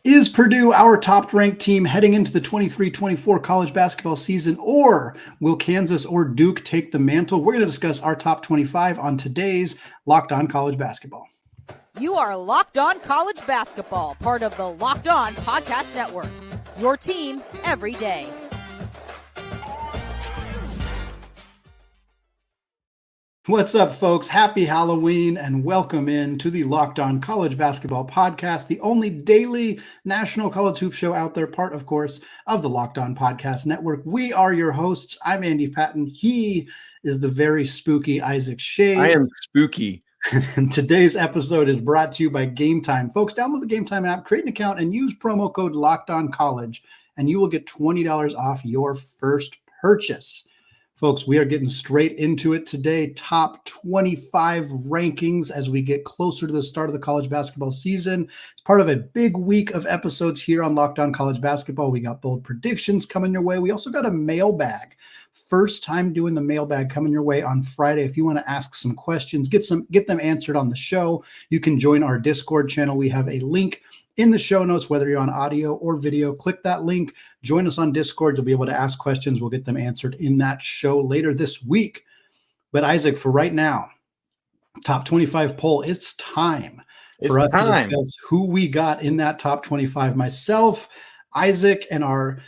Is Purdue our top-ranked team heading into the 23-24 college basketball season, or will Kansas or Duke take the mantle? We're going to discuss our top 25 on today's Locked On College Basketball. You are Locked On College Basketball, part of the Locked On Podcast Network. Your team every day. What's up, folks? Happy Halloween and welcome in to the Locked On College Basketball Podcast, the only daily national college hoop show out there, part, of course, of the Locked On Podcast Network. We are your hosts. I'm Andy Patton. He is the very spooky Isaac Shea. I am spooky. And today's episode is brought to you by Game Time. Folks, download the Game Time app, create an account, and use promo code LOCKEDONCollege, and you will get $20 off your first purchase. Folks, we are getting straight into it today. Top 25 rankings as we get closer to the start of the college basketball season. It's part of a big week of episodes here on Locked On College Basketball. We got bold predictions coming your way. We also got a mailbag. First time doing the mailbag coming your way on Friday. If you want to ask some questions, get them answered on the show, you can join our Discord channel. We have a link in the show notes, whether you're on audio or video. Click that link, join us on Discord. You'll be able to ask questions. We'll get them answered in that show later this week. But Isaac, for right now, top 25 poll, it's time for us to discuss who we got in that top 25. Myself, Isaac, and our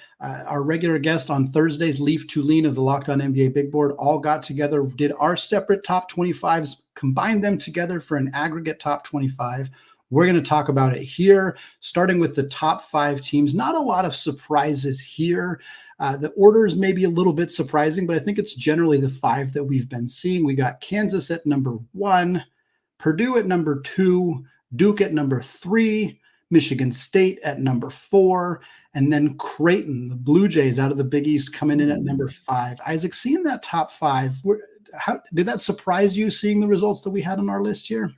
regular guest on Thursdays, Leaf Tulane of the Locked On NBA Big Board, all got together, did our separate top 25s, combined them together for an aggregate top 25. We're going to talk about it here, starting with the top 5 teams. Not a lot of surprises here. The orders may be a little bit surprising, but I think it's generally the 5 that we've been seeing. We got Kansas at number 1, Purdue at number 2, Duke at number 3, Michigan State at number 4, and then Creighton, the Blue Jays out of the Big East, coming in at number 5. Isaac, seeing that top 5, how did that surprise you, seeing the results that we had on our list here?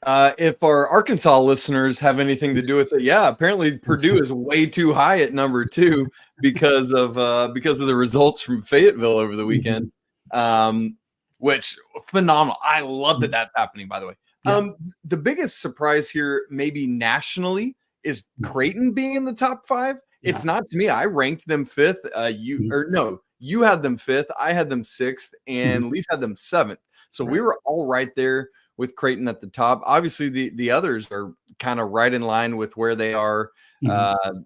If our Arkansas listeners have anything to do with it, yeah, apparently Purdue is way too high at number 2 because of the results from Fayetteville over the weekend, which phenomenal. I love that that's happening, by the way. Yeah. The biggest surprise here, maybe nationally, is Creighton being in the top 5. Yeah. It's not to me. I ranked them 5th. You had them 5th. I had them 6th, and Leaf had them 7th. So we were all right there with Creighton at the top. Obviously, the others are kind of right in line with where they are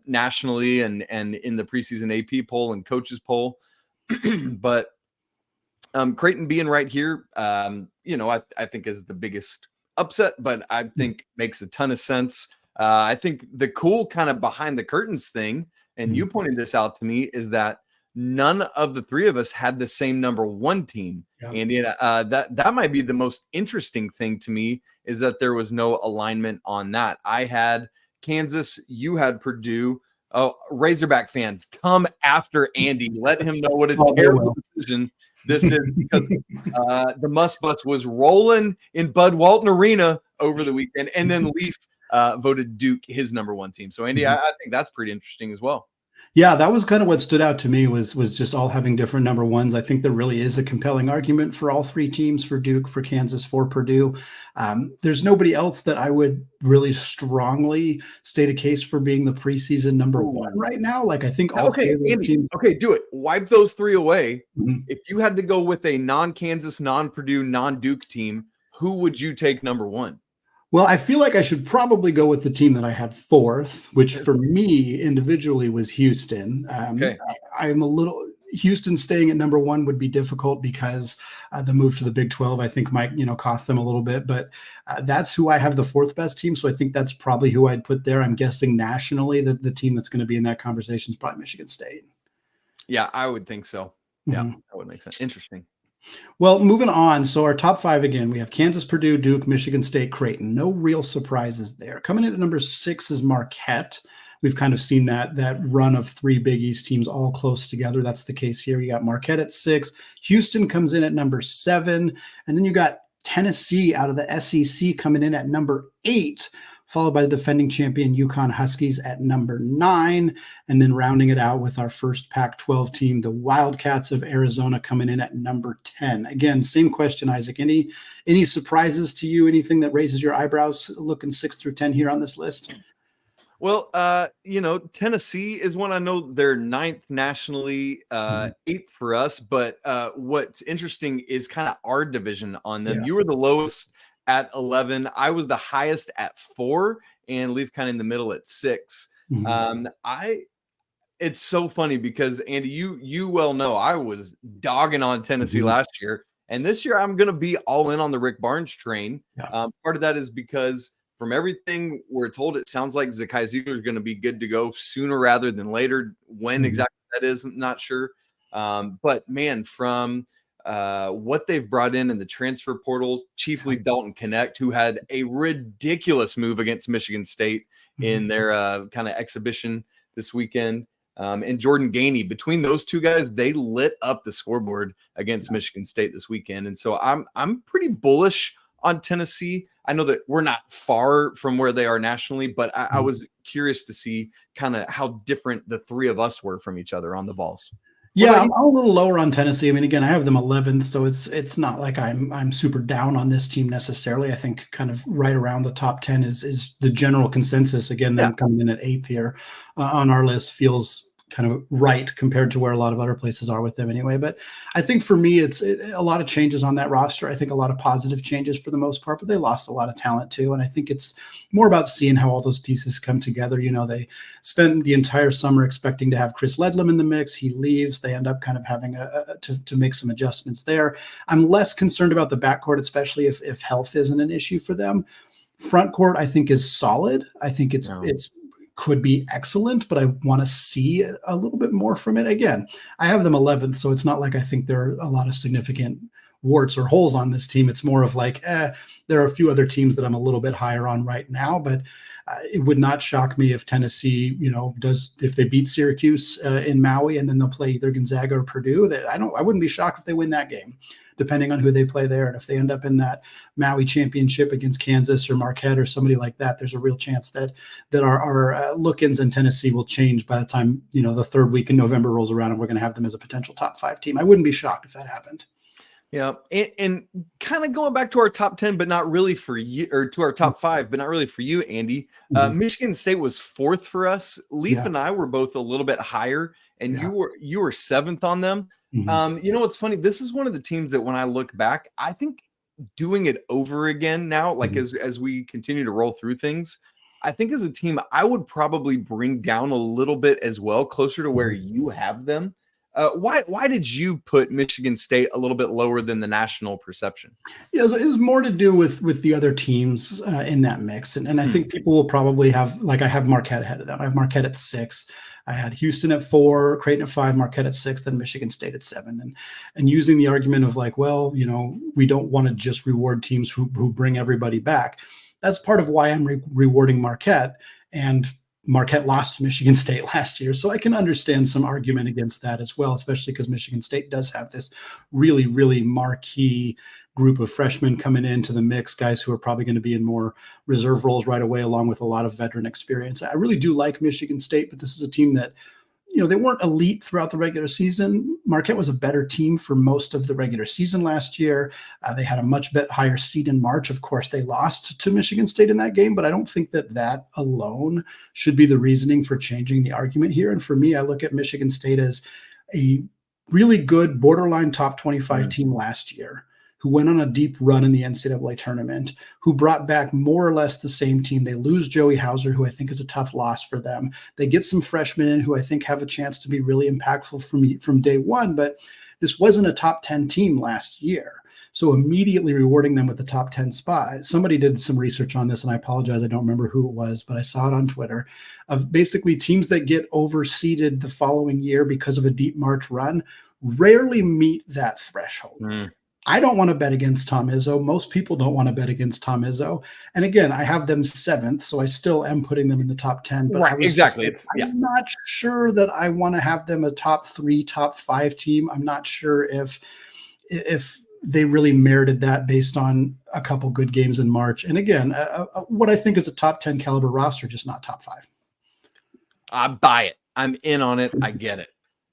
nationally and in the preseason AP poll and coaches poll. But Creighton being right here, I think is the biggest upset, but I think makes a ton of sense. I think the cool kind of behind the curtains thing, and you pointed this out to me, is that none of the 3 of us had the same number 1 team. Yeah. And that might be the most interesting thing to me, is that there was no alignment on that. I had Kansas, you had Purdue. Oh, Razorback fans, come after Andy. Let him know what a terrible decision this is, because the Must Bus was rolling in Bud Walton Arena over the weekend, and then Leaf voted Duke his number 1 team. So, Andy, I think that's pretty interesting as well. Yeah, that was kind of what stood out to me was just all having different number 1s. I think there really is a compelling argument for all 3 teams, for Duke, for Kansas, for Purdue. There's nobody else that I would really strongly state a case for being the preseason number 1 right now. Like, I think all Andy, teams. Okay, do it. Wipe those 3 away. If you had to go with a non-Kansas, non-Purdue, non-Duke team, who would you take number 1? Well, I feel like I should probably go with the team that I had 4th, which for me individually was Houston. I'm a little Houston staying at number 1 would be difficult because the move to the Big 12, I think, might cost them a little bit. But that's who I have the 4th best team, so I think that's probably who I'd put there. I'm guessing nationally that the team that's going to be in that conversation is probably Michigan State. Yeah, I would think so. Yeah, that would make sense. Interesting. Well, moving on. So our top 5 again, we have Kansas, Purdue, Duke, Michigan State, Creighton. No real surprises there. Coming in at number 6 is Marquette. We've kind of seen that run of 3 Big East teams all close together. That's the case here. You got Marquette at 6. Houston comes in at number 7. And then you got Tennessee out of the SEC coming in at number 8. Followed by the defending champion UConn Huskies at number 9, and then rounding it out with our first Pac-12 team, the Wildcats of Arizona, coming in at number 10. Again, same question, Isaac. Any surprises to you? Anything that raises your eyebrows looking 6 through 10 here on this list? Well, Tennessee is one. I know they're 9th nationally, 8th for us. But what's interesting is kind of our division on them. Yeah. You were the lowest at 11. I was the highest at 4, and Leaf kind of in the middle at 6. It's so funny because Andy, you well know I was dogging on Tennessee last year, and this year I'm going to be all in on the Rick Barnes train. Yeah. Part of that is because from everything we're told, it sounds like Zakai Ziegler is going to be good to go sooner rather than later. When exactly that is, I'm not sure. But man, from what they've brought in the transfer portal, chiefly Dalton Connect, who had a ridiculous move against Michigan State in their kind of exhibition this weekend. And Jordan Gainey, between those two guys, they lit up the scoreboard against Michigan State this weekend. And so I'm pretty bullish on Tennessee. I know that we're not far from where they are nationally, but I was curious to see kind of how different the three of us were from each other on the Vols. Yeah, I'm a little lower on Tennessee. I mean, again, I have them 11th, so it's not like I'm super down on this team necessarily. I think kind of right around the top 10 is the general consensus. Again, them coming in at 8th here on our list feels kind of right compared to where a lot of other places are with them anyway. But I think for me, it's a lot of changes on that roster. I think a lot of positive changes for the most part, but they lost a lot of talent too. And I think it's more about seeing how all those pieces come together. You know, they spend the entire summer expecting to have Chris Ledlam in the mix. He leaves. They end up kind of having to make some adjustments there. I'm less concerned about the backcourt, especially if health isn't an issue for them. Front court, I think, is solid. I think it's could be excellent, but I want to see a little bit more from it. Again, I have them 11th, so it's not like I think there are a lot of significant warts or holes on this team. It's more of like, there are a few other teams that I'm a little bit higher on right now, but it would not shock me if Tennessee, if they beat Syracuse in Maui and then they'll play either Gonzaga or Purdue. I wouldn't be shocked if they win that game, depending on who they play there. And if they end up in that Maui championship against Kansas or Marquette or somebody like that, there's a real chance that our look-ins in Tennessee will change by the time, the third week in November rolls around and we're going to have them as a potential top 5 team. I wouldn't be shocked if that happened. Yeah. And kind of going back to our top 10, but not really for you, or to our top 5, but not really for you, Andy. Michigan State was 4th for us. Leaf and I were both a little bit higher, and you were 7th on them. What's funny? This is one of the teams that when I look back, I think doing it over again now, like as we continue to roll through things, I think as a team, I would probably bring down a little bit as well, closer to where you have them. Why did you put Michigan State a little bit lower than the national perception? Yeah, it was more to do with the other teams in that mix. And I think people will probably have, like, I have Marquette ahead of them. I have Marquette at 6. I had Houston at 4, Creighton at 5, Marquette at 6, then Michigan State at 7. And using the argument of like, well, we don't want to just reward teams who bring everybody back. That's part of why I'm rewarding Marquette. And Marquette lost to Michigan State last year. So I can understand some argument against that as well, especially because Michigan State does have this really, really marquee group of freshmen coming into the mix, guys who are probably going to be in more reserve roles right away, along with a lot of veteran experience. I really do like Michigan State, but this is a team that, they weren't elite throughout the regular season. Marquette was a better team for most of the regular season last year. They had a much higher seed in March. Of course, they lost to Michigan State in that game, but I don't think that alone should be the reasoning for changing the argument here. And for me, I look at Michigan State as a really good borderline top 25 team last year, who went on a deep run in the NCAA tournament, who brought back more or less the same team. They lose Joey Hauser, who I think is a tough loss for them. They get some freshmen in who I think have a chance to be really impactful from day one, but this wasn't a top 10 team last year. So immediately rewarding them with the top 10 spot. Somebody did some research on this, and I apologize, I don't remember who it was, but I saw it on Twitter, of basically teams that get overseeded the following year because of a deep March run rarely meet that threshold. I don't want to bet against Tom Izzo. Most people don't want to bet against Tom Izzo. And again, I have them 7th, so I still am putting them in the top 10. But exactly. I'm not sure that I want to have them a top 3, top 5 team. I'm not sure if they really merited that based on a couple good games in March. And again, what I think is a top 10 caliber roster, just not top 5. I buy it. I'm in on it. I get it.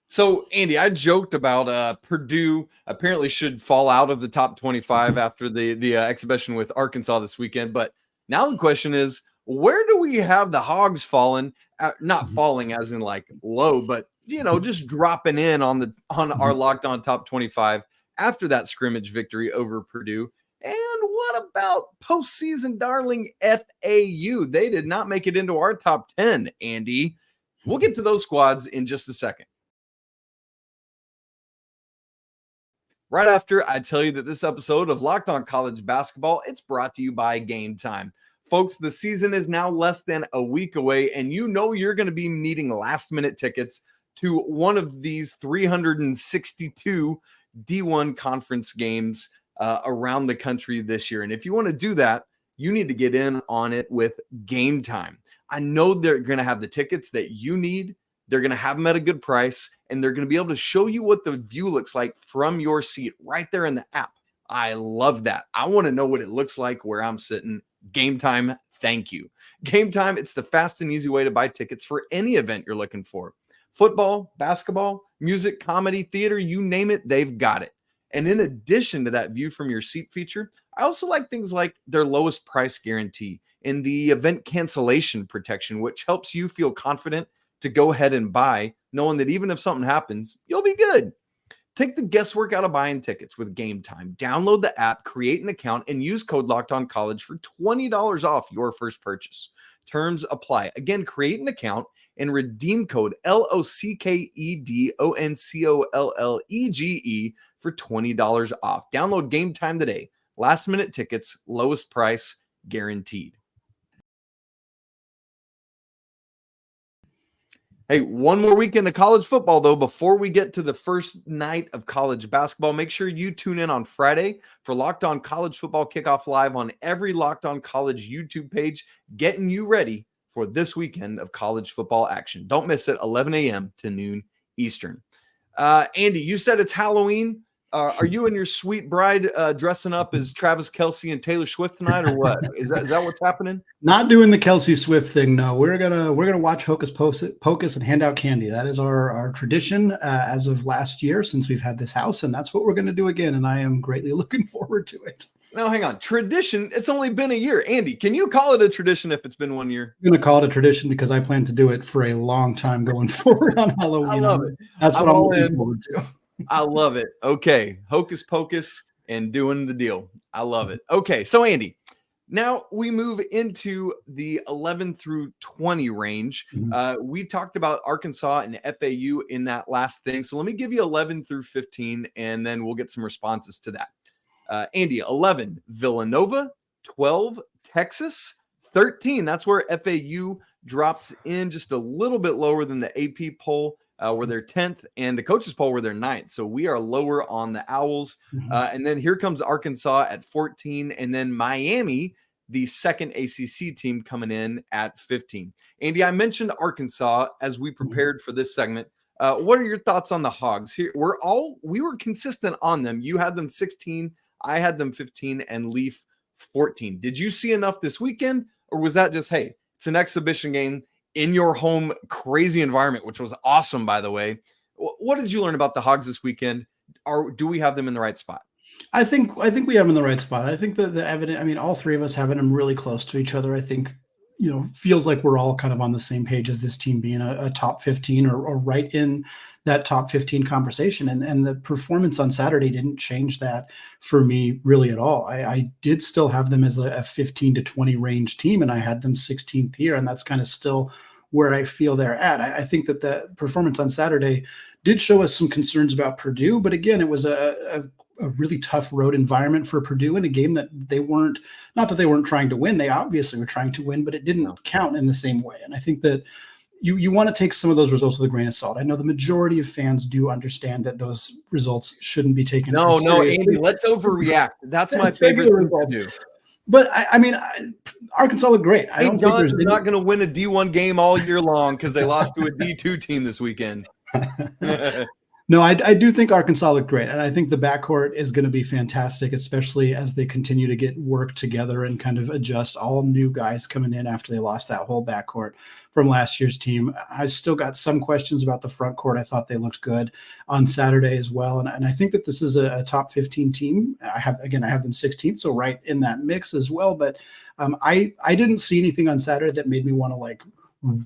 So, Andy, I joked about Purdue apparently should fall out of the top 25 after the exhibition with Arkansas this weekend. But now the question is, Where do we have the Hogs falling? Not falling as in like low, but just dropping in on our Locked On Top 25 after that scrimmage victory over Purdue. And what about postseason darling FAU? They did not make it into our top 10, Andy. We'll get to those squads in just a second. Right after I tell you that this episode of Locked On College Basketball, it's brought to you by Game Time. Folks, the season is now less than a week away, and you're going to be needing last-minute tickets to one of these 362 D1 conference games around the country this year. And if you want to do that, you need to get in on it with Game Time. I know they're going to have the tickets that you need. They're going to have them at a good price, and they're going to be able to show you what the view looks like from your seat right there in the app. I love that. I want to know what it looks like where I'm sitting. Game Time, thank you. Game Time, it's the fast and easy way to buy tickets for any event you're looking for. Football, basketball, music, comedy, theater, you name it, they've got it. And in addition to that view from your seat feature, I also like things like their lowest price guarantee and the event cancellation protection, which helps you feel confident to go ahead and buy, knowing that even if something happens, you'll be good. Take the guesswork out of buying tickets with Game Time. Download the app, create an account, and use code LOCKEDONCollege for $20 off your first purchase. Terms apply. Again, create an account and redeem code LOCKEDONCOLLEGE for $20 off. Download Game Time today. Last minute tickets, lowest price guaranteed. Hey, one more weekend of college football, though. Before we get to the first night of college basketball, make sure you tune in on Friday for Locked On College Football Kickoff Live on every Locked On College YouTube page, getting you ready for this weekend of college football action. Don't miss it, 11 a.m. to noon Eastern. Andy, you said it's Halloween. Are you and your sweet bride dressing up as Travis Kelce and Taylor Swift tonight, or what? Is that what's happening? Not doing the Kelce Swift thing. No, we're gonna watch Hocus Pocus and hand out candy. That is our tradition as of last year since we've had this house, and that's what we're gonna do again. And I am greatly looking forward to it. Now, hang on. Tradition? It's only been a year. Andy, can you call it a tradition if it's been 1 year? I'm gonna call it a tradition because I plan to do it for a long time going forward on Halloween. I love it. That's what I'm looking forward to. I love it. Okay. Hocus Pocus and doing the deal. I love it. Okay. So, Andy, now we move into the 11 through 20 range. We talked about Arkansas and FAU in that last thing. So let me give you 11 through 15, and then we'll get some responses to that. Andy, 11, Villanova, 12, Texas, 13. That's where FAU drops in just a little bit lower than the AP poll. Where they're 10th, and the coaches poll where they're 9th. So we are lower on the Owls. And then here comes Arkansas at 14, and then Miami, the second ACC team, coming in at 15. Andy, I mentioned Arkansas as we prepared for this segment. What are your thoughts on the Hogs? Here, we were consistent on them. You had them 16, I had them 15, and Leaf 14. Did you see enough this weekend, or was that just, hey, it's an exhibition game in your home crazy environment, which was awesome, by the way? What did you learn about the Hogs this weekend? Do we have them in the right spot? I think we have them in the right spot. I think that the evidence, I mean, all three of us having them really close to each other, I think, feels like we're all kind of on the same page as this team being a top 15 or right in that top 15 conversation. And the performance on Saturday didn't change that for me really at all. I did still have them as a 15 to 20 range team, and I had them 16th here, and that's kind of still where I feel they're at. I think that the performance on Saturday did show us some concerns about Purdue, but again, it was a really tough road environment for Purdue in a game that they weren't, not that they weren't trying to win. They obviously were trying to win, but it didn't count in the same way. And I think that you want to take some of those results with a grain of salt. I know the majority of fans do understand that those results shouldn't be taken. No, Andy, let's overreact. That's my favorite thing to do. But I mean, Arkansas looked great. I don't think they're not going to win a D1 game all year long because they lost to a D2 team this weekend. No, I do think Arkansas looked great. And I think the backcourt is going to be fantastic, especially as they continue to get work together and kind of adjust. All new guys coming in after they lost that whole backcourt from last year's team. I still got some questions about the front court. I thought they looked good on Saturday as well. And I think that this is a top 15 team. I have them 16th, so right in that mix as well. But I didn't see anything on Saturday that made me want to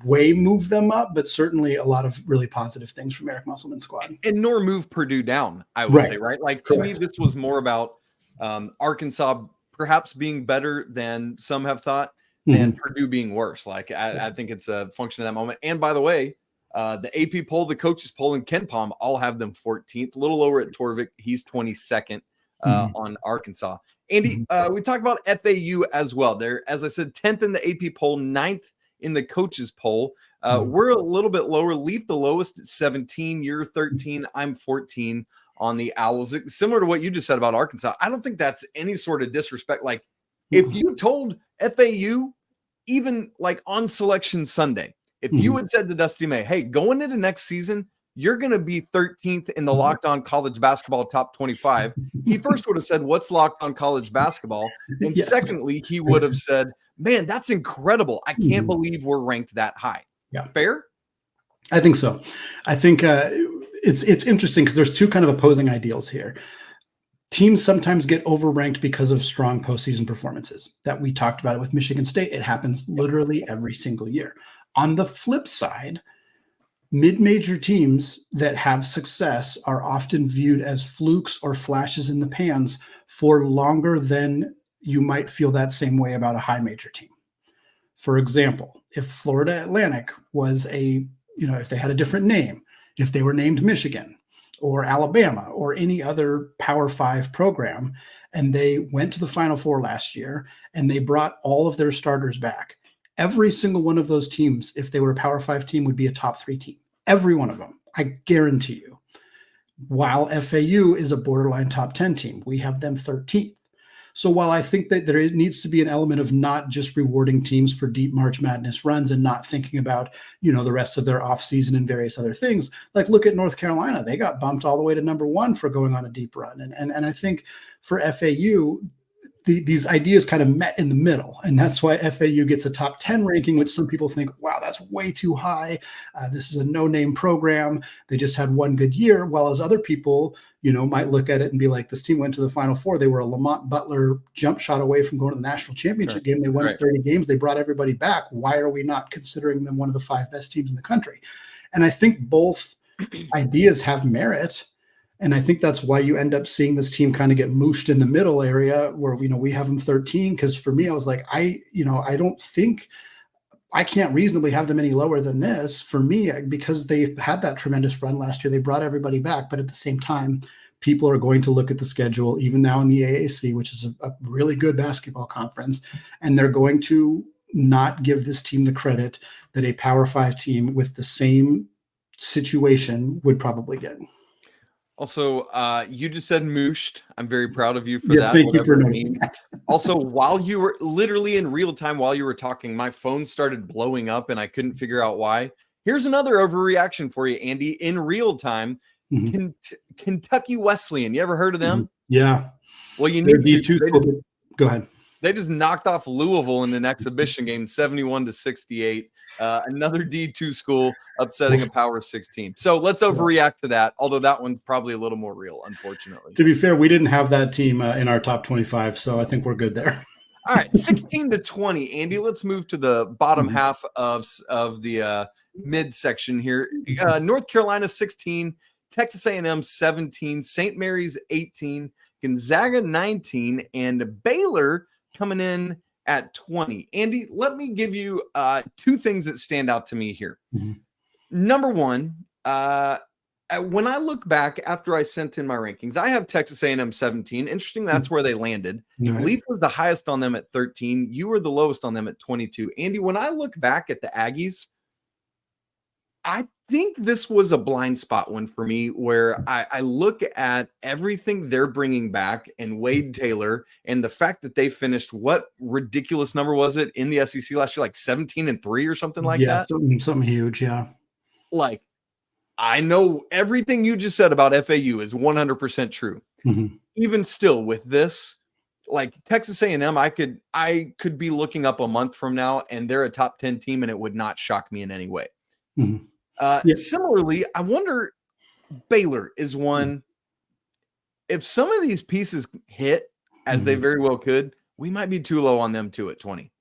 way move them up, but certainly a lot of really positive things from Eric Musselman's squad. And nor move Purdue down, I would say, right? Like, Correct. to me, this was more about Arkansas perhaps being better than some have thought, than Purdue being worse. Like, I think it's a function of that moment. And by the way, the AP poll, the coaches poll, and Ken Palm all have them 14th, a little lower at Torvik. He's 22nd on Arkansas. Andy, we talked about FAU as well. They're, as I said, 10th in the AP poll, 9th in the coaches poll. We're a little bit lower. Leaf the lowest at 17. You're 13. I'm 14 on the Owls. Similar to what you just said about Arkansas. I don't think that's any sort of disrespect. Like, if you told FAU, even like on Selection Sunday, if you had said to Dusty May, hey, going into next season, you're going to be 13th in the Locked On College Basketball Top 25. He first would have said, what's Locked On College Basketball? And secondly, he would have said, man, that's incredible. I can't believe we're ranked that high. Yeah. Fair? I think so. I think it's interesting because there's two kind of opposing ideals here. Teams sometimes get overranked because of strong postseason performances. That we talked about it with Michigan State. It happens literally every single year. On the flip side, mid-major teams that have success are often viewed as flukes or flashes in the pans for longer than you might feel that same way about a high major team. For example, if Florida Atlantic was if they had a different name, if they were named Michigan or Alabama or any other Power 5 program, and they went to the Final Four last year and they brought all of their starters back, every single one of those teams, if they were a Power 5 team, would be a top 3 team. Every one of them, I guarantee you. While FAU is a borderline top 10 team, we have them 13th. So while I think that there needs to be an element of not just rewarding teams for deep March Madness runs and not thinking about, the rest of their offseason and various other things, like look at North Carolina. They got bumped all the way to number 1 for going on a deep run. And I think for FAU, these ideas kind of met in the middle. And that's why FAU gets a top 10 ranking, which some people think, wow, that's way too high. This is a no-name program. They just had one good year. While as other people, might look at it and be like, this team went to the Final Four. They were a Lamont Butler jump shot away from going to the national championship game. They won 30 games. They brought everybody back. Why are we not considering them one of the 5 best teams in the country? And I think both ideas have merit. And I think that's why you end up seeing this team kind of get mooshed in the middle area where, we have them 13. Because for me, I was like, I don't think I can't reasonably have them any lower than this for me, because they had that tremendous run last year. They brought everybody back. But at the same time, people are going to look at the schedule, even now in the AAC, which is a really good basketball conference. And they're going to not give this team the credit that a Power 5 team with the same situation would probably get. Also, you just said mooshed. I'm very proud of you for yes, that. Thank you for noticing that. Also, while you were literally in real time, while you were talking, my phone started blowing up and I couldn't figure out why. Here's another overreaction for you, Andy. In real time, Kentucky Wesleyan. You ever heard of them? Yeah. Well, you need to. Go ahead. They just knocked off Louisville in an exhibition game, 71-68. Another D2 school upsetting a Power 6 team. So let's overreact to that, although that one's probably a little more real, unfortunately. To be fair, we didn't have that team in our top 25, so I think we're good there. All right, 16-20. Andy, let's move to the bottom half of the midsection here. North Carolina 16, Texas A&M 17, St. Mary's 18, Gonzaga 19, and Baylor coming in at 20. Andy, let me give you 2 things that stand out to me here. Number one, when I look back after I sent in my rankings, I have Texas A&M 17. Interesting, that's where they landed. Leaf was the highest on them at 13. You were the lowest on them at 22. Andy, when I look back at the Aggies, I think this was a blind spot one for me, where I look at everything they're bringing back and Wade Taylor and the fact that they finished, what ridiculous number was it in the SEC last year, like 17-3 or something like that? Something huge, yeah. Like, I know everything you just said about FAU is 100% true. Mm-hmm. Even still with this, like Texas A&M, I could be looking up a month from now and they're a top 10 team and it would not shock me in any way. Mm-hmm. Yeah. Similarly, I wonder, Baylor is one. If some of these pieces hit, as they very well could, we might be too low on them too at 20.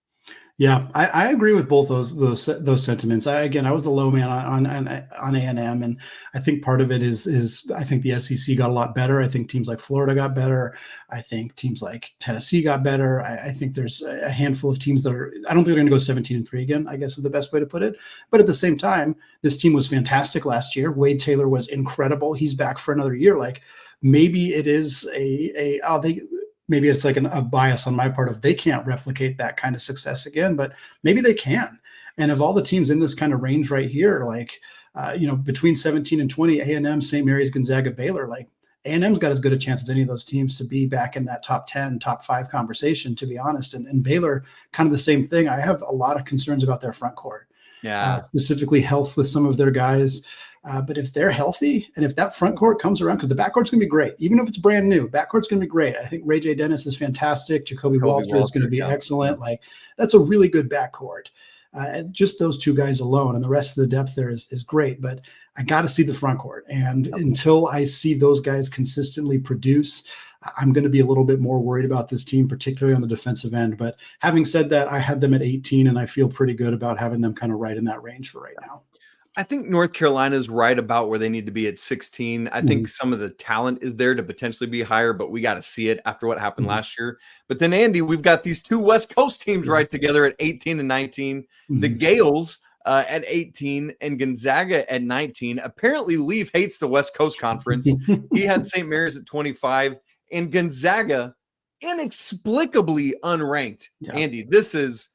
Yeah, I agree with both those sentiments. I was the low man on A&M, and I think part of it is I think the SEC got a lot better. I think teams like Florida got better. I think teams like Tennessee got better. I think there's a handful of teams that I don't think they're going to go 17-3 again, I guess is the best way to put it. But at the same time, this team was fantastic last year. Wade Taylor was incredible. He's back for another year. Like maybe it is maybe it's like a bias on my part of they can't replicate that kind of success again, but maybe they can. And of all the teams in this kind of range right here, like, between 17 and 20, A&M, St. Mary's, Gonzaga, Baylor, like A&M's got as good a chance as any of those teams to be back in that top 10, top 5 conversation, to be honest. And Baylor, kind of the same thing. I have a lot of concerns about their front court. Yeah. Specifically health with some of their guys. But if they're healthy and if that front court comes around, because the backcourt's going to be great, even if it's brand new, backcourt's going to be great. I think Ray J. Dennis is fantastic. Jacoby Walter is going to be excellent. Like that's a really good backcourt. Just those two guys alone, and the rest of the depth there is great. But I got to see the front court, and until I see those guys consistently produce, I'm going to be a little bit more worried about this team, particularly on the defensive end. But having said that, I had them at 18, and I feel pretty good about having them kind of right in that range for right now. I think North Carolina is right about where they need to be at 16. I think some of the talent is there to potentially be higher, but we got to see it after what happened last year. But then, Andy, we've got these two West Coast teams right together at 18 and 19. The Gales at 18 and Gonzaga at 19. Apparently, Leaf hates the West Coast Conference. He had St. Mary's at 25 and Gonzaga inexplicably unranked. Yeah. Andy, this is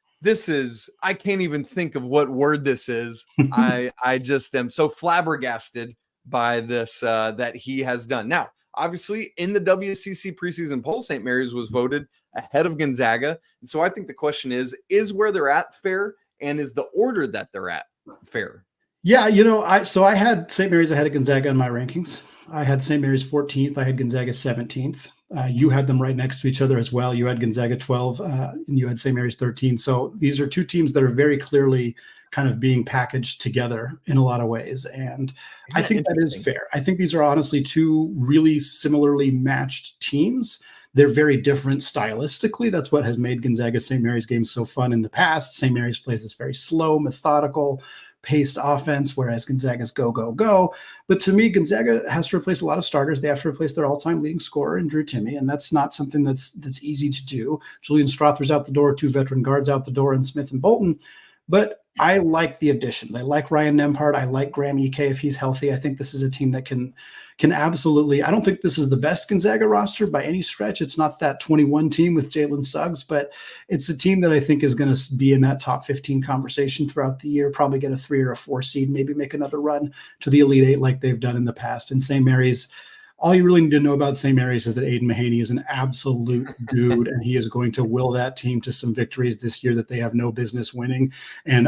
I can't even think of what word this is. I just am so flabbergasted by this that he has done. Now, obviously, in the WCC preseason poll, St. Mary's was voted ahead of Gonzaga. And so I think the question is where they're at fair, and is the order that they're at fair? Yeah, I had St. Mary's ahead of Gonzaga in my rankings. I had St. Mary's 14th. I had Gonzaga 17th. You had them right next to each other as well. You had Gonzaga 12 and you had St. Mary's 13. So these are two teams that are very clearly kind of being packaged together in a lot of ways. And I think that is fair. I think these are honestly two really similarly matched teams. They're very different stylistically. That's what has made Gonzaga St. Mary's games so fun in the past. St. Mary's plays this very slow, methodical, paced offense, whereas Gonzaga's go, go, go. But to me, Gonzaga has to replace a lot of starters. They have to replace their all-time leading scorer in Drew Timme, and that's not something that's easy to do. Julian Strother's out the door, 2 veteran guards out the door, and Smith and Bolton. But I like the additions. I like Ryan Nembhard. I like Graham Ike if he's healthy. I think this is a team that can absolutely – I don't think this is the best Gonzaga roster by any stretch. It's not that 21 team with Jalen Suggs, but it's a team that I think is going to be in that top 15 conversation throughout the year, probably get a 3 or a 4 seed, maybe make another run to the Elite Eight like they've done in the past. And St. Mary's – all you really need to know about St. Mary's is that Aiden Mahaney is an absolute dude, and he is going to will that team to some victories this year that they have no business winning. And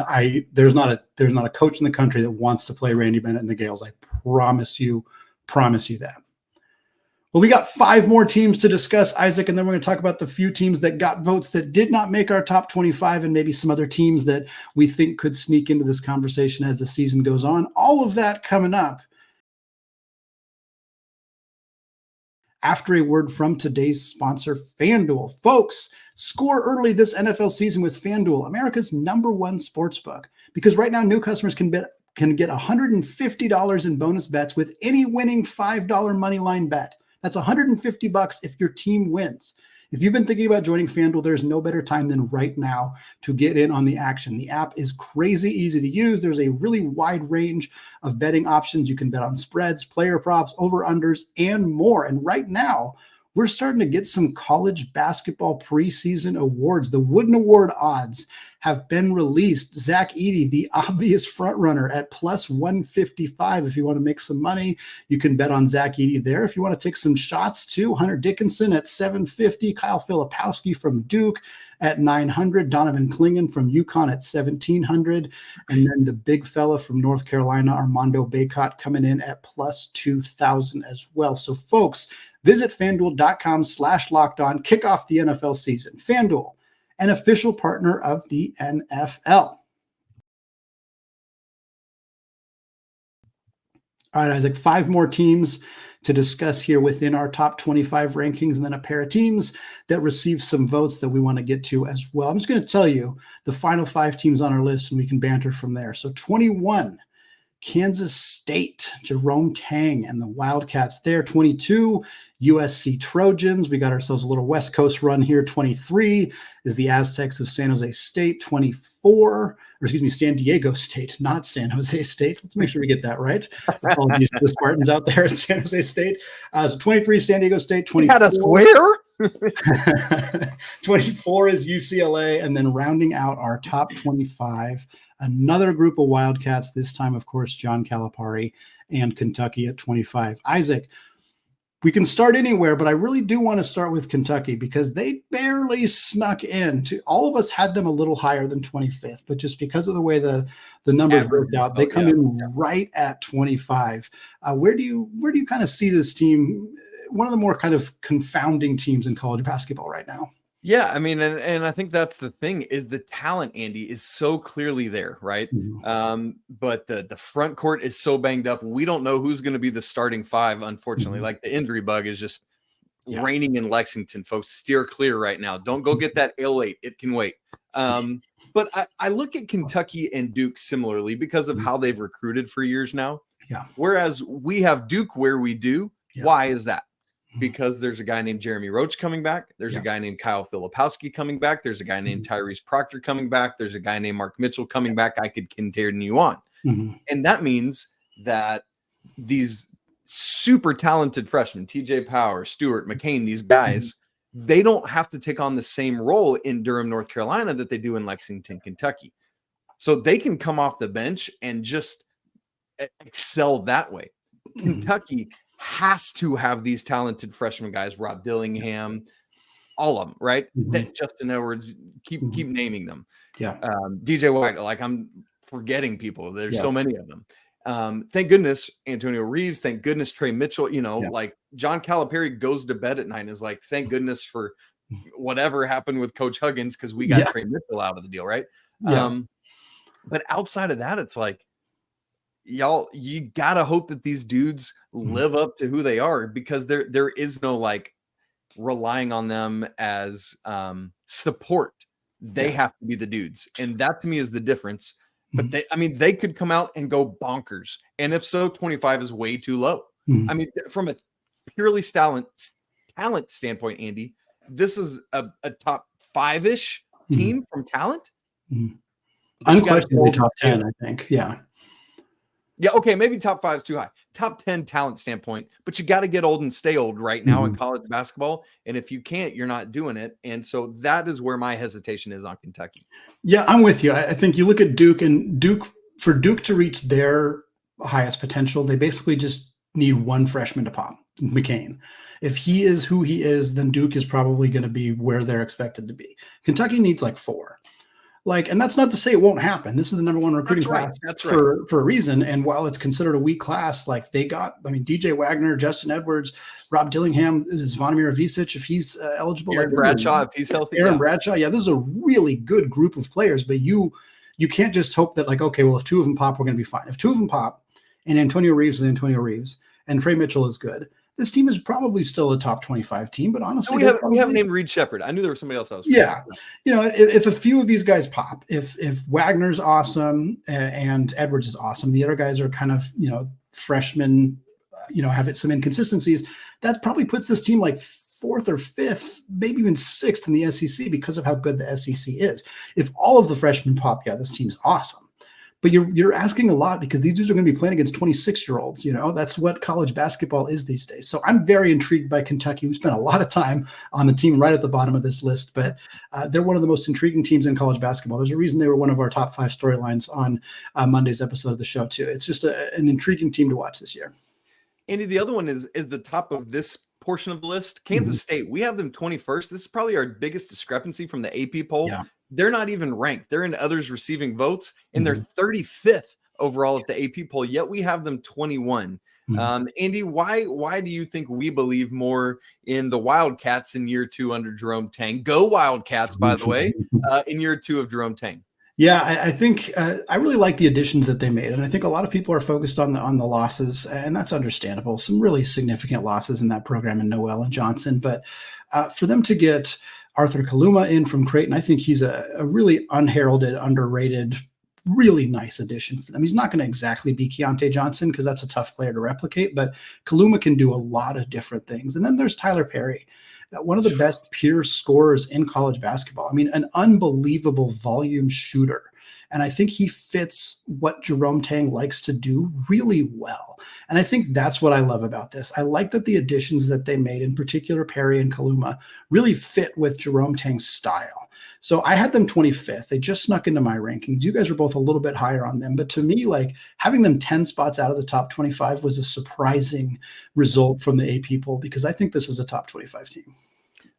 there's not a coach in the country that wants to play Randy Bennett and the Gales. I promise you that. Well, we got 5 more teams to discuss, Isaac, and then we're going to talk about the few teams that got votes that did not make our top 25 and maybe some other teams that we think could sneak into this conversation as the season goes on. All of that coming up after a word from today's sponsor, FanDuel. Folks, score early this NFL season with FanDuel, America's #1 sportsbook. Because right now, new customers can get $150 in bonus bets with any winning $5 money line bet. That's $150 if your team wins. If you've been thinking about joining FanDuel, there's no better time than right now to get in on the action. The app is crazy easy to use. There's a really wide range of betting options. You can bet on spreads, player props, over-unders, and more. And right now, we're starting to get some college basketball preseason awards. The Wooden Award odds have been released. Zach Edey, the obvious front runner, at plus 155. If you want to make some money, you can bet on Zach Edey there. If you want to take some shots too, Hunter Dickinson at 750, Kyle Filipowski from Duke at 900, Donovan Clingan from UConn at 1,700, and then the big fella from North Carolina, Armando Bacot, coming in at plus 2,000 as well. So folks, visit FanDuel.com/lockedon, kick off the NFL season. FanDuel, an official partner of the NFL. All right, Isaac, 5 more teams to discuss here within our top 25 rankings, and then a pair of teams that received some votes that we want to get to as well. I'm just going to tell you the final 5 teams on our list, and we can banter from there. So 21, Kansas State, Jerome Tang and the Wildcats there. 22, USC Trojans. We got ourselves a little West Coast run here. 23 is the Aztecs of San Jose State. San Diego State, not San Jose State. Let's make sure we get that right. Apologies to the Spartans out there at San Jose State. So 23, San Diego State. 24. Had us where? 24 is UCLA, and then rounding out our top 25, another group of Wildcats, this time, of course, John Calipari and Kentucky at 25. Isaac, we can start anywhere, but I really do want to start with Kentucky because they barely snuck in. All of us had them a little higher than 25th, but just because of the way the numbers worked out, they come in right at 25. Where do you kind of see this team, one of the more kind of confounding teams in college basketball right now? Yeah, I mean, and I think that's the thing is the talent, Andy, is so clearly there, right? Mm-hmm. But the front court is so banged up. We don't know who's going to be the starting 5, unfortunately. Mm-hmm. Like the injury bug is just reigning in Lexington, folks. Steer clear right now. Don't go get that L8. It can wait. But I look at Kentucky and Duke similarly because of how they've recruited for years now. Yeah. Whereas we have Duke where we do. Yeah. Why is that? Because there's a guy named Jeremy Roach coming back. There's a guy named Kyle Filipowski coming back. There's a guy named Tyrese Proctor coming back. There's a guy named Mark Mitchell coming back. I could continue on. Mm-hmm. And that means that these super talented freshmen, TJ Power, Stewart, McCain, these guys, they don't have to take on the same role in Durham, North Carolina that they do in Lexington, Kentucky. So they can come off the bench and just excel that way. Mm-hmm. Kentucky has to have these talented freshman guys, Rob Dillingham, all of them, right? Mm-hmm. Justin Edwards, keep naming them. Yeah. DJ White, like I'm forgetting people. There's so many of them. Thank goodness Antonio Reeves. Thank goodness Trey Mitchell. Like John Calipari goes to bed at night and is like, thank goodness for whatever happened with Coach Huggins because we got Trey Mitchell out of the deal, right? Yeah. But outside of that, it's like, y'all, you gotta hope that these dudes live up to who they are because there is no like relying on them as support. They have to be the dudes, and that to me is the difference. But they could come out and go bonkers, and if so, 25 is way too low. I mean, from a purely talent standpoint, Andy, this is a top 5-ish team from talent. Unquestionably top 10, I think. Yeah, okay, maybe top 5 is too high. Top 10 talent standpoint, but you got to get old and stay old right now in college basketball. And if you can't, you're not doing it. And so that is where my hesitation is on Kentucky. Yeah, I'm with you. I think you look at Duke, and for Duke to reach their highest potential, they basically just need one freshman to pop, McCain. If he is who he is, then Duke is probably going to be where they're expected to be. Kentucky needs like 4. And that's not to say it won't happen. This is the number 1 recruiting class for a reason. And while it's considered a weak class, like they got, DJ Wagner, Justin Edwards, Rob Dillingham, Zvonimir Avicic, if he's eligible. Aaron Bradshaw, if he's healthy. Aaron Bradshaw. Yeah, this is a really good group of players, but you can't just hope that like, okay, well, if 2 of them pop, we're going to be fine. If 2 of them pop and Antonio Reeves is Antonio Reeves and Trey Mitchell is good, this team is probably still a top 25 team, but honestly, we haven't named Reed Shepherd. I knew there was somebody else. If a few of these guys pop, if Wagner's awesome and Edwards is awesome, the other guys are kind of freshmen, have some inconsistencies. That probably puts this team like 4th or 5th, maybe even 6th in the SEC because of how good the SEC is. If all of the freshmen pop, this team's awesome. But you're asking a lot because these dudes are going to be playing against 26-year-olds. That's what college basketball is these days. So I'm very intrigued by Kentucky. We spent a lot of time on the team right at the bottom of this list, but they're one of the most intriguing teams in college basketball. There's a reason they were one of our top 5 storylines on Monday's episode of the show too. It's just an intriguing team to watch this year. Andy, the other one is the top of this portion of the list, Kansas State. We have them 21st. This is probably our biggest discrepancy from the AP poll. Yeah. They're not even ranked. They're in others receiving votes, and they're 35th overall at the AP poll, yet we have them 21. Andy, why do you think we believe more in the Wildcats in year 2 under Jerome Tang? Go Wildcats, by the way, in year 2 of Jerome Tang. Yeah, I think I really like the additions that they made. And I think a lot of people are focused on the losses, and that's understandable. Some really significant losses in that program in Noel and Johnson. But for them to get Arthur Kaluma in from Creighton, I think he's a really unheralded, underrated, really nice addition for them. He's not going to exactly be Keontae Johnson because that's a tough player to replicate, but Kaluma can do a lot of different things. And then there's Tyler Perry, one of the best pure scorers in college basketball. I mean, an unbelievable volume shooter. And I think he fits what Jerome Tang likes to do really well. And I think that's what I love about this. I like that the additions that they made, in particular Perry and Kaluma, really fit with Jerome Tang's style. So I had them 25th. They just snuck into my rankings. You guys were both a little bit higher on them. But to me, like having them 10 spots out of the top 25 was a surprising result from the AP poll because I think this is a top 25 team.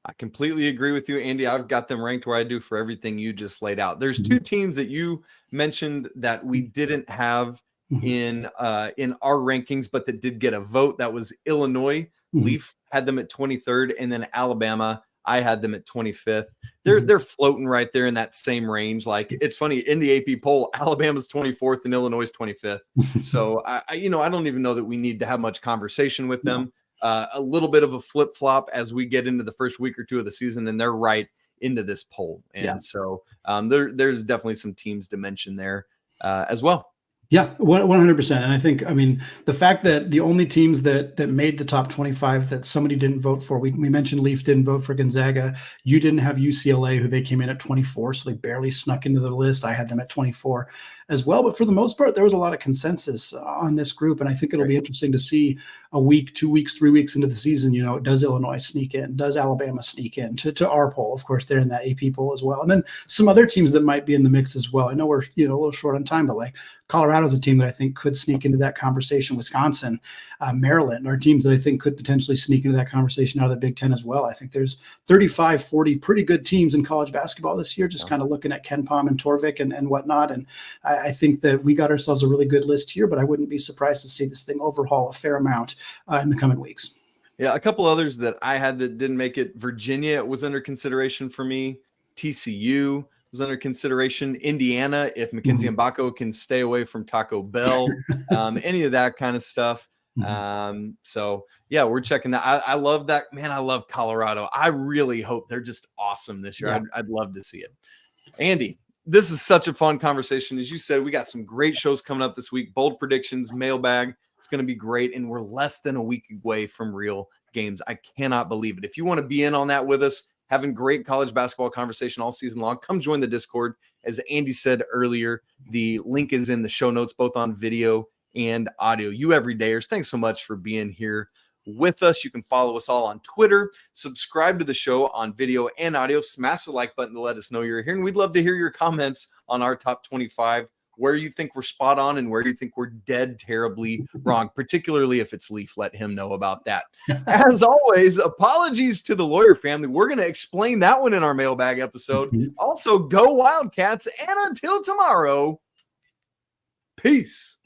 I completely agree with you, Andy. I've got them ranked where I do for everything you just laid out. There's 2 teams that you mentioned that we didn't have in our rankings, but that did get a vote. That was Illinois. Leaf had them at 23rd, and then Alabama, I had them at 25th. They're floating right there in that same range. Like it's funny in the AP poll, Alabama's 24th and Illinois is 25th. So I don't even know that we need to have much conversation with them. A little bit of a flip-flop as we get into the first week or 2 of the season, and they're right into this poll. And so there's definitely some teams to mention there as well. Yeah, 100%. And I think, the fact that the only teams that made the top 25 that somebody didn't vote for, we mentioned Leaf didn't vote for Gonzaga. You didn't have UCLA, who they came in at 24, so they barely snuck into the list. I had them at 24 as well. But for the most part, there was a lot of consensus on this group. And I think it'll be interesting to see a week, 2 weeks, 3 weeks into the season, does Illinois sneak in? Does Alabama sneak in to our poll? Of course, they're in that AP poll as well. And then some other teams that might be in the mix as well. I know we're, a little short on time, but like Colorado's a team that I think could sneak into that conversation. Wisconsin, Maryland are teams that I think could potentially sneak into that conversation out of the Big Ten as well. I think there's 35, 40 pretty good teams in college basketball this year, just kind of looking at Ken Pom and Torvik and whatnot. And I think that we got ourselves a really good list here, but I wouldn't be surprised to see this thing overhaul a fair amount in the coming weeks. Yeah, a couple others that I had that didn't make it. Virginia was under consideration for me. TCU was under consideration. Indiana, if Mackenzie Mbako can stay away from Taco Bell, any of that kind of stuff. So yeah, we're checking that. I love that, man. I love Colorado. I really hope they're just awesome this year. Yeah. I'd love to see it. Andy, this is such a fun conversation. As you said, we got some great shows coming up this week. Bold predictions, mailbag. It's going to be great. And we're less than a week away from real games. I cannot believe it. If you want to be in on that with us, having great college basketball conversation all season long, come join the Discord. As Andy said earlier, the link is in the show notes, both on video and audio. You everydayers, thanks so much for being here with us. You can follow us all on Twitter, subscribe to the show on video and audio, smash the like button to let us know you're here. And we'd love to hear your comments on our top 25, where you think we're spot on and where you think we're dead terribly wrong, particularly if it's Leaf. Let him know about that. As always, apologies to the lawyer family. We're going to explain that one in our mailbag episode. Also, go Wildcats. And until tomorrow, peace.